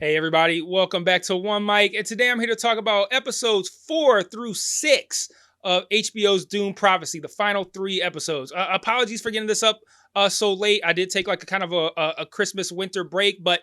Hey everybody, welcome back to One Mic, and today I'm here to talk about episodes 4 through 6 of HBO's Dune Prophecy, the final 3 episodes. Apologies for getting this up so late. I did take like a kind of a Christmas winter break, but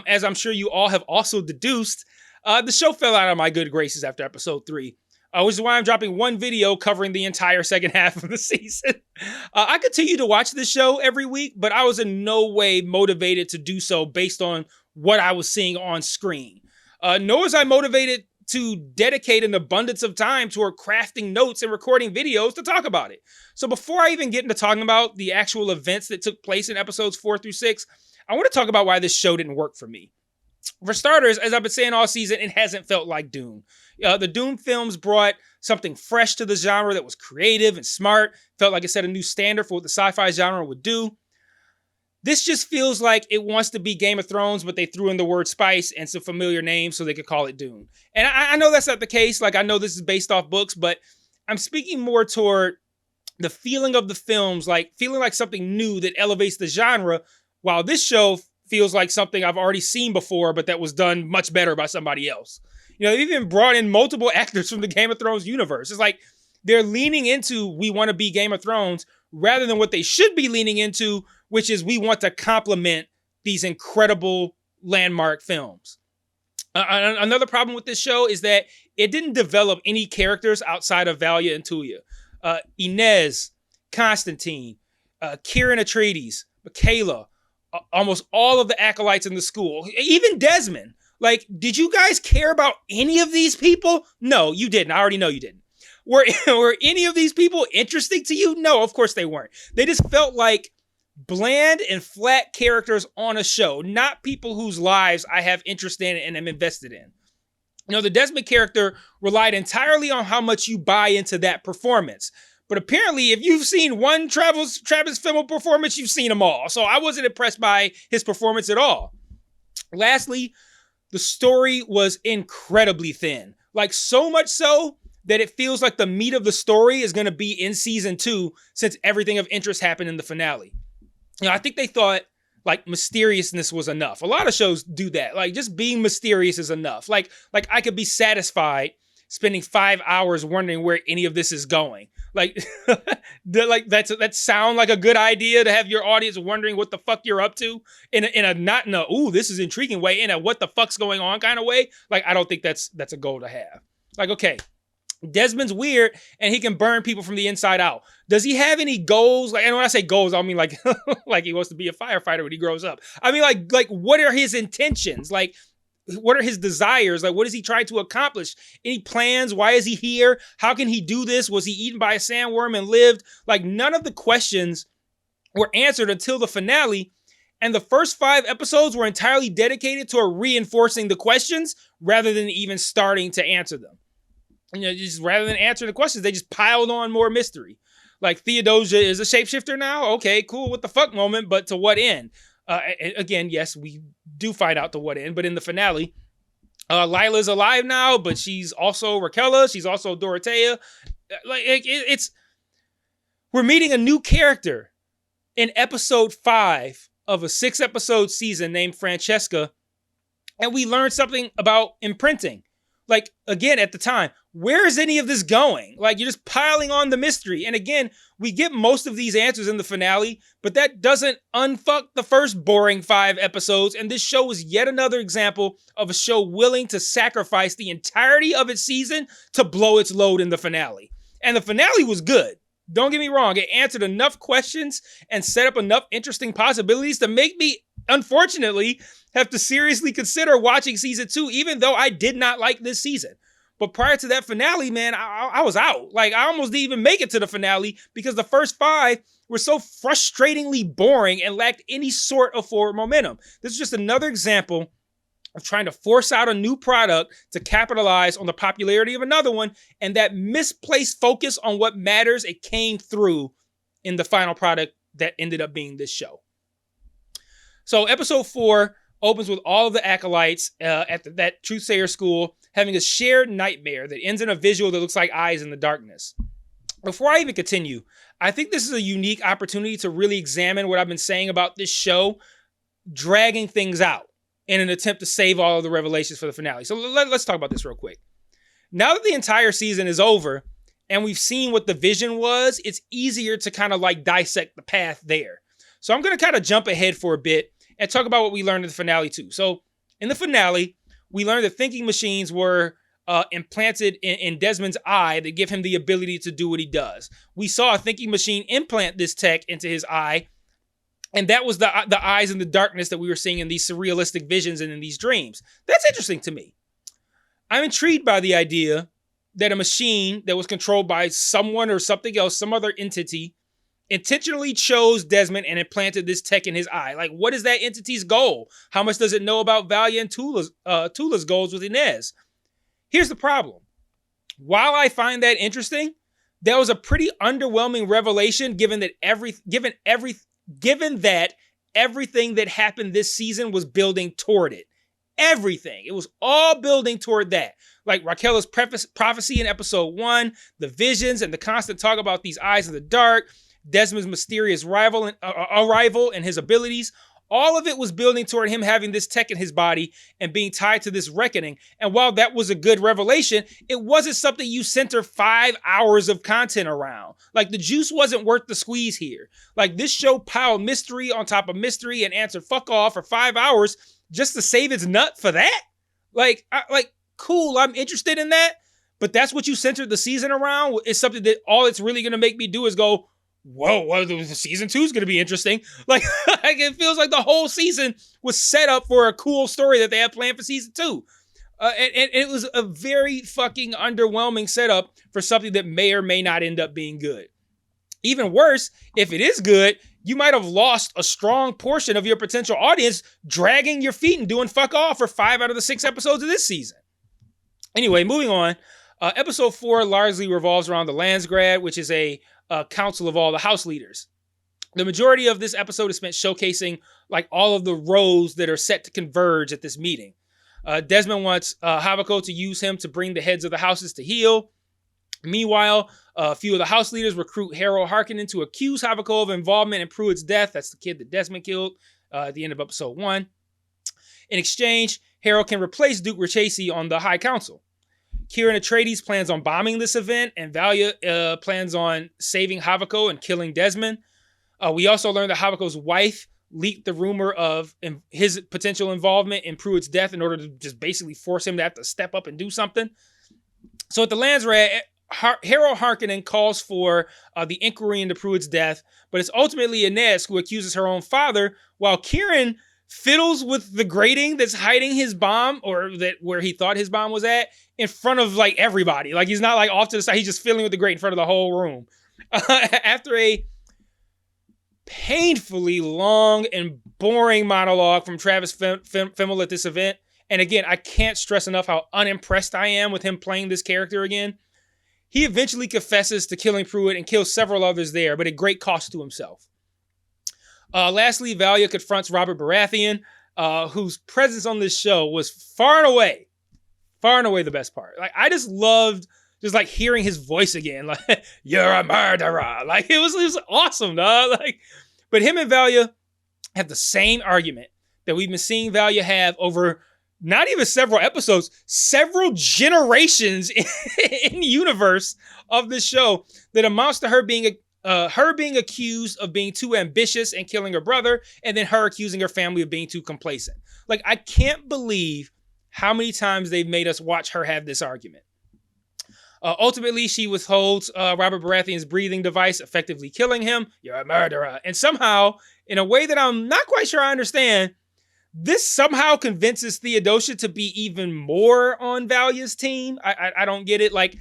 as I'm sure you all have also deduced, the show fell out of my good graces after episode 3. Which is why I'm dropping one video covering the entire second half of the season. I continue to watch this show every week, but I was in no way motivated to do so based on what I was seeing on screen. Nor was I motivated to dedicate an abundance of time toward crafting notes and recording videos to talk about it. So before I even get into talking about the actual events that took place in episodes 4 through 6, I want to talk about why this show didn't work for me. For starters, as I've been saying all season, it hasn't felt like Dune. The Dune films brought something fresh to the genre that was creative and smart, felt like it set a new standard for what the sci-fi genre would do. This just feels like it wants to be Game of Thrones, but they threw in the word spice and some familiar names so they could call it Dune. And I know that's not the case. Like, I know this is based off books, but I'm speaking more toward the feeling of the films, like feeling like something new that elevates the genre, while this show feels like something I've already seen before, but that was done much better by somebody else. You know, they've even brought in multiple actors from the Game of Thrones universe. It's like they're leaning into we want to be Game of Thrones rather than what they should be leaning into, which is we want to complement these incredible landmark films. Another problem with this show is that it didn't develop any characters outside of Valia and Tuya. Inez, Constantine, Kieran Atreides, Michaela, almost all of the acolytes in the school, even Desmond. Like, did you guys care about any of these people? No, you didn't. I already know you didn't. Were any of these people interesting to you? No, of course they weren't. They just felt like bland and flat characters on a show, not people whose lives I have interest in and am invested in. You know, the Desmond character relied entirely on how much you buy into that performance. But apparently, if you've seen one Travis Fimmel performance, you've seen them all. So I wasn't impressed by his performance at all. Lastly, the story was incredibly thin. Like, so much so that it feels like the meat of the story is going to be in season 2 since everything of interest happened in the finale. You know, I think they thought, like, mysteriousness was enough. A lot of shows do that. Like, just being mysterious is enough. Like I could be satisfied spending 5 hours wondering where any of this is going. Like, that sound like a good idea to have your audience wondering what the fuck you're up to in a not in a, ooh, this is intriguing way, in a what the fuck's going on kind of way. Like, I don't think that's a goal to have. Like, okay, Desmond's weird and he can burn people from the inside out. Does he have any goals? Like, and when I say goals, I don't mean like like he wants to be a firefighter when he grows up. I mean like what are his intentions? Like, what are his desires? Like, what is he trying to accomplish? Any plans? Why is he here? How can he do this? Was he eaten by a sandworm and lived? Like, none of the questions were answered until the finale. And the first 5 episodes were entirely dedicated to reinforcing the questions rather than even starting to answer them. You know, just rather than answer the questions, they just piled on more mystery. Like, Theodosia is a shapeshifter now? Okay, cool. What the fuck moment, but to what end? Again, yes, we do find out to what end, but in the finale, Lila's alive now, but she's also Raquella. She's also Dorothea. We're meeting a new character in episode 5 of a 6-episode season named Francesca, and we learned something about imprinting. Like, again, at the time, where is any of this going? Like, you're just piling on the mystery. And again, we get most of these answers in the finale, but that doesn't unfuck the first boring 5 episodes. And this show is yet another example of a show willing to sacrifice the entirety of its season to blow its load in the finale. And the finale was good. Don't get me wrong. It answered enough questions and set up enough interesting possibilities to make me, unfortunately, have to seriously consider watching season 2, even though I did not like this season. But prior to that finale, man, I was out. Like, I almost didn't even make it to the finale because the first 5 were so frustratingly boring and lacked any sort of forward momentum. This is just another example of trying to force out a new product to capitalize on the popularity of another one, and that misplaced focus on what matters, it came through in the final product that ended up being this show. So episode 4 opens with all of the acolytes at that Truthsayer school having a shared nightmare that ends in a visual that looks like eyes in the darkness. Before I even continue, I think this is a unique opportunity to really examine what I've been saying about this show, dragging things out in an attempt to save all of the revelations for the finale. So let's talk about this real quick. Now that the entire season is over and we've seen what the vision was, it's easier to kind of like dissect the path there. So I'm going to kind of jump ahead for a bit and talk about what we learned in the finale too. So in the finale, we learned that thinking machines were implanted in Desmond's eye that give him the ability to do what he does. We saw a thinking machine implant this tech into his eye, and that was the eyes in the darkness that we were seeing in these surrealistic visions and in these dreams. That's interesting to me. I'm intrigued by the idea that a machine that was controlled by someone or something else, some other entity, intentionally chose Desmond and implanted this tech in his eye. Like, what is that entity's goal? How much does it know about Valia and Tula's goals with Inez? Here's the problem. While I find that interesting, that was a pretty underwhelming revelation given that everything that happened this season was building toward it. Everything. It was all building toward that. Like Raquel's prophecy in episode 1, the visions and the constant talk about these eyes in the dark, Desmond's mysterious arrival and his abilities. All of it was building toward him having this tech in his body and being tied to this reckoning. And while that was a good revelation, it wasn't something you center 5 hours of content around. Like, the juice wasn't worth the squeeze here. Like, this show piled mystery on top of mystery and answered fuck off for 5 hours just to save its nut for that? Cool, I'm interested in that. But that's what you centered the season around? Is something that all it's really going to make me do is go, whoa, well, season 2 is going to be interesting. Like, it feels like the whole season was set up for a cool story that they had planned for season 2. And it was a very fucking underwhelming setup for something that may or may not end up being good. Even worse, if it is good, you might have lost a strong portion of your potential audience dragging your feet and doing fuck off for 5 out of the 6 episodes of this season. Anyway, moving on. Episode 4 largely revolves around the Landsgrad, which is a council of all the house leaders. The majority of this episode is spent showcasing like all of the rows that are set to converge at this meeting. Desmond wants Havoko to use him to bring the heads of the houses to heel. Meanwhile, a few of the house leaders recruit Harold Harkonnen to accuse Havoko of involvement in Pruitt's death. That's the kid that Desmond killed at the end of episode 1. In exchange, Harold can replace Duke Richesi on the High Council. Kieran Atreides plans on bombing this event, and Valia plans on saving Havoko and killing Desmond. We also learned that Havoko's wife leaked the rumor of his potential involvement in Pruitt's death in order to just basically force him to have to step up and do something. So at the Landsgrad, Harold Harkonnen calls for the inquiry into Pruitt's death, but it's ultimately Inez who accuses her own father, while Kieran fiddles with the grating that's hiding his bomb, or that where he thought his bomb was at, in front of like everybody. Like, he's not like off to the side, he's just fiddling with the grate in front of the whole room. After a painfully long and boring monologue from Travis Fimmel at this event, and again, I can't stress enough how unimpressed I am with him playing this character again, he eventually confesses to killing Pruitt and kills several others there, but at great cost to himself. Lastly, Valia confronts Robert Baratheon, whose presence on this show was far and away the best part. Like, I just loved just like hearing his voice again. Like, you're a murderer. Like, it was awesome, dog. Like, but him and Valia have the same argument that we've been seeing Valia have over not even several episodes, several generations in the universe of this show, that amounts to her being accused of being too ambitious and killing her brother, and then her accusing her family of being too complacent. Like, I can't believe how many times they've made us watch her have this argument. Ultimately, she withholds Robert Baratheon's breathing device, effectively killing him. You're a murderer. And somehow, in a way that I'm not quite sure I understand, this somehow convinces Theodosia to be even more on Valia's team. I don't get it. Like,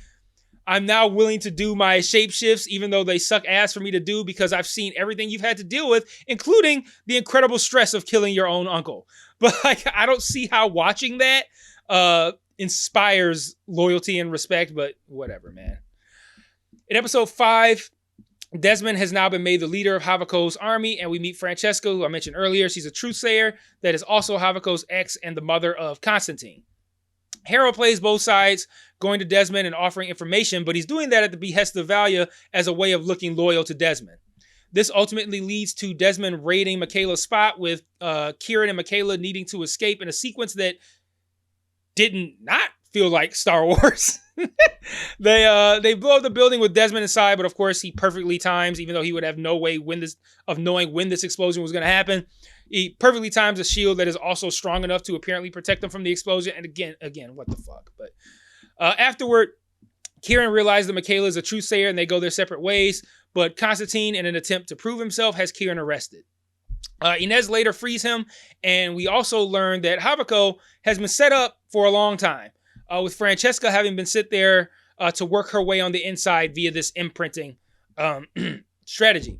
I'm now willing to do my shapeshifts, even though they suck ass for me to do, because I've seen everything you've had to deal with, including the incredible stress of killing your own uncle. But like, I don't see how watching that inspires loyalty and respect, but whatever, man. In episode 5, Desmond has now been made the leader of Havoko's army, and we meet Francesca, who I mentioned earlier. She's a truthsayer that is also Havoko's ex and the mother of Constantine. Harold plays both sides, going to Desmond and offering information, but he's doing that at the behest of Valia as a way of looking loyal to Desmond. This ultimately leads to Desmond raiding Michaela's spot, with Kieran and Michaela needing to escape in a sequence that did not feel like Star Wars. They blow up the building with Desmond inside, but of course he perfectly times, even though he would have no way knowing when this explosion was going to happen. He perfectly times a shield that is also strong enough to apparently protect them from the explosion. And again, what the fuck? But afterward, Kieran realizes that Michaela is a truthsayer and they go their separate ways. But Constantine, in an attempt to prove himself, has Kieran arrested. Inez later frees him, and we also learn that Havoko has been set up for a long time, with Francesca having been sit there to work her way on the inside via this imprinting strategy.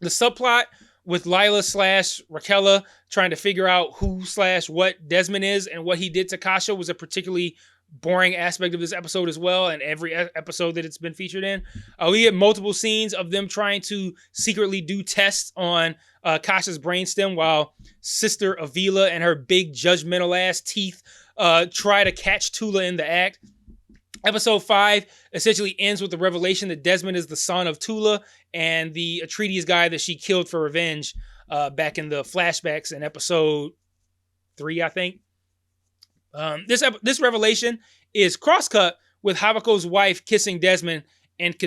The subplot with Lila / Raquel trying to figure out who/what Desmond is and what he did to Kasha was a particularly boring aspect of this episode as well, and every episode that it's been featured in. We get multiple scenes of them trying to secretly do tests on Kasha's brainstem while Sister Avila and her big judgmental ass teeth try to catch Tula in the act. Episode 5 essentially ends with the revelation that Desmond is the son of Tula and the Atreides guy that she killed for revenge back in the flashbacks in episode 3, I think. This revelation is crosscut with Havoko's wife kissing Desmond and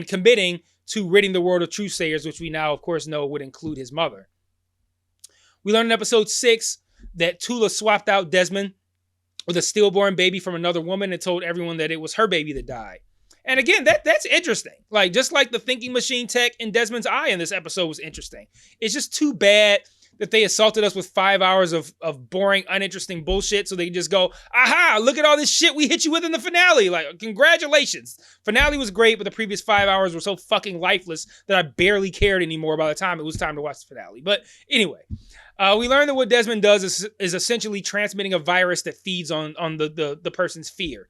committing to ridding the world of truthsayers, which we now, of course, know would include his mother. We learn in episode 6 that Tula swapped out Desmond with a stillborn baby from another woman and told everyone that it was her baby that died. And again, that's interesting. Like, just like the thinking machine tech in Desmond's eye in this episode was interesting. It's just too bad that they assaulted us with 5 hours of boring, uninteresting bullshit so they can just go, aha, look at all this shit we hit you with in the finale. Like, congratulations. Finale was great, but the previous 5 hours were so fucking lifeless that I barely cared anymore by the time it was time to watch the finale. But anyway, we learned that what Desmond does is essentially transmitting a virus that feeds on the person's fear.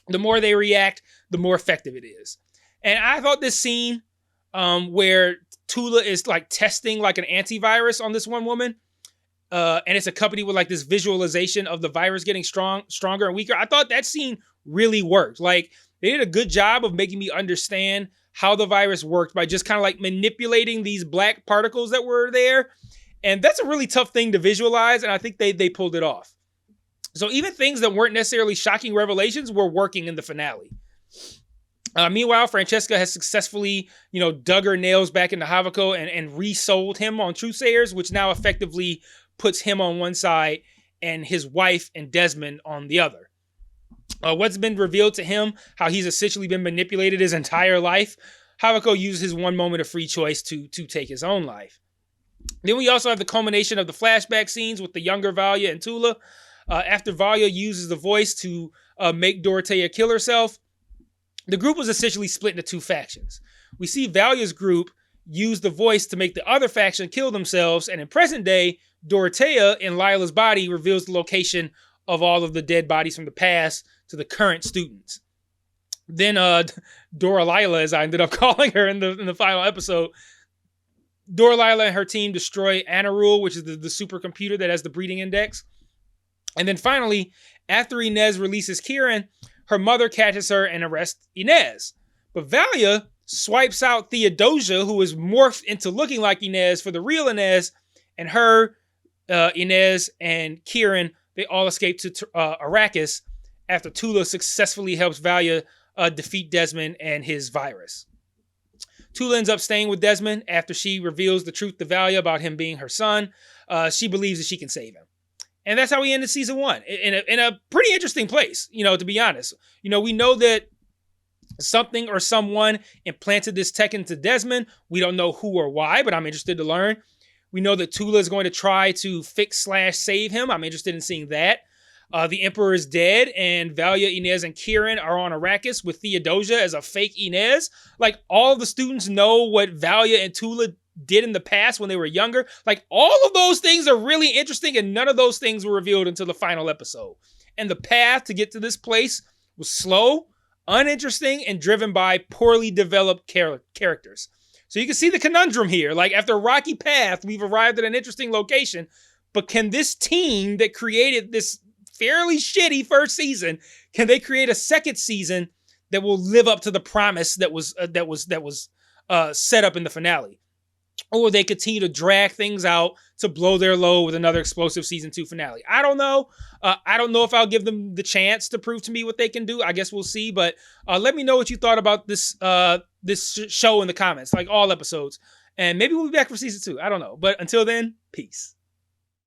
The more they react, the more effective it is. And I thought this scene where Tula is like testing like an antivirus on this one woman, and it's accompanied with like this visualization of the virus getting stronger and weaker. I thought that scene really worked. Like, they did a good job of making me understand how the virus worked by just kind of like manipulating these black particles that were there. And that's a really tough thing to visualize, and I think they pulled it off. So even things that weren't necessarily shocking revelations were working in the finale. Meanwhile, Francesca has successfully, dug her nails back into Havoko and resold him on Truthsayers, which now effectively puts him on one side and his wife and Desmond on the other. What's been revealed to him, how he's essentially been manipulated his entire life, Havoko uses his one moment of free choice to take his own life. Then we also have the culmination of the flashback scenes with the younger Valia and Tula. After Valia uses the voice to make Dorothea kill herself, the group was essentially split into two factions. We see Valia's group use the voice to make the other faction kill themselves, and in present day, Dorothea in Lila's body reveals the location of all of the dead bodies from the past to the current students. Then Dora Lila, as I ended up calling her in the final episode, Dora Lila and her team destroy Anarul, which is the supercomputer that has the breeding index. And then finally, after Inez releases Kieran, her mother catches her and arrests Inez. But Valia swipes out Theodosia, who is morphed into looking like Inez for the real Inez, and her, Inez, and Kieran, they all escape to Arrakis after Tula successfully helps Valia defeat Desmond and his virus. Tula ends up staying with Desmond after she reveals the truth to Valia about him being her son. She believes that she can save him. And that's how we ended season 1 in a pretty interesting place, to be honest. We know that something or someone implanted this tech into Desmond. We don't know who or why, but I'm interested to learn. We know that Tula is going to try to fix/save him. I'm interested in seeing that. The Emperor is dead, and Valia, Inez, and Kieran are on Arrakis with Theodosia as a fake Inez. Like, all of the students know what Valia and Tula did in the past when they were younger. Like, all of those things are really interesting, and none of those things were revealed until the final episode. And the path to get to this place was slow, uninteresting, and driven by poorly developed characters. So you can see the conundrum here. Like, after a rocky path, we've arrived at an interesting location, but can this team that created this fairly shitty first season, can they create a second season that will live up to the promise that was set up in the finale. Or they continue to drag things out to blow their load with another explosive season 2 finale. I don't know. I don't know if I'll give them the chance to prove to me what they can do. I guess we'll see. But let me know what you thought about this show in the comments, like all episodes. And maybe we'll be back for season 2. I don't know. But until then, peace.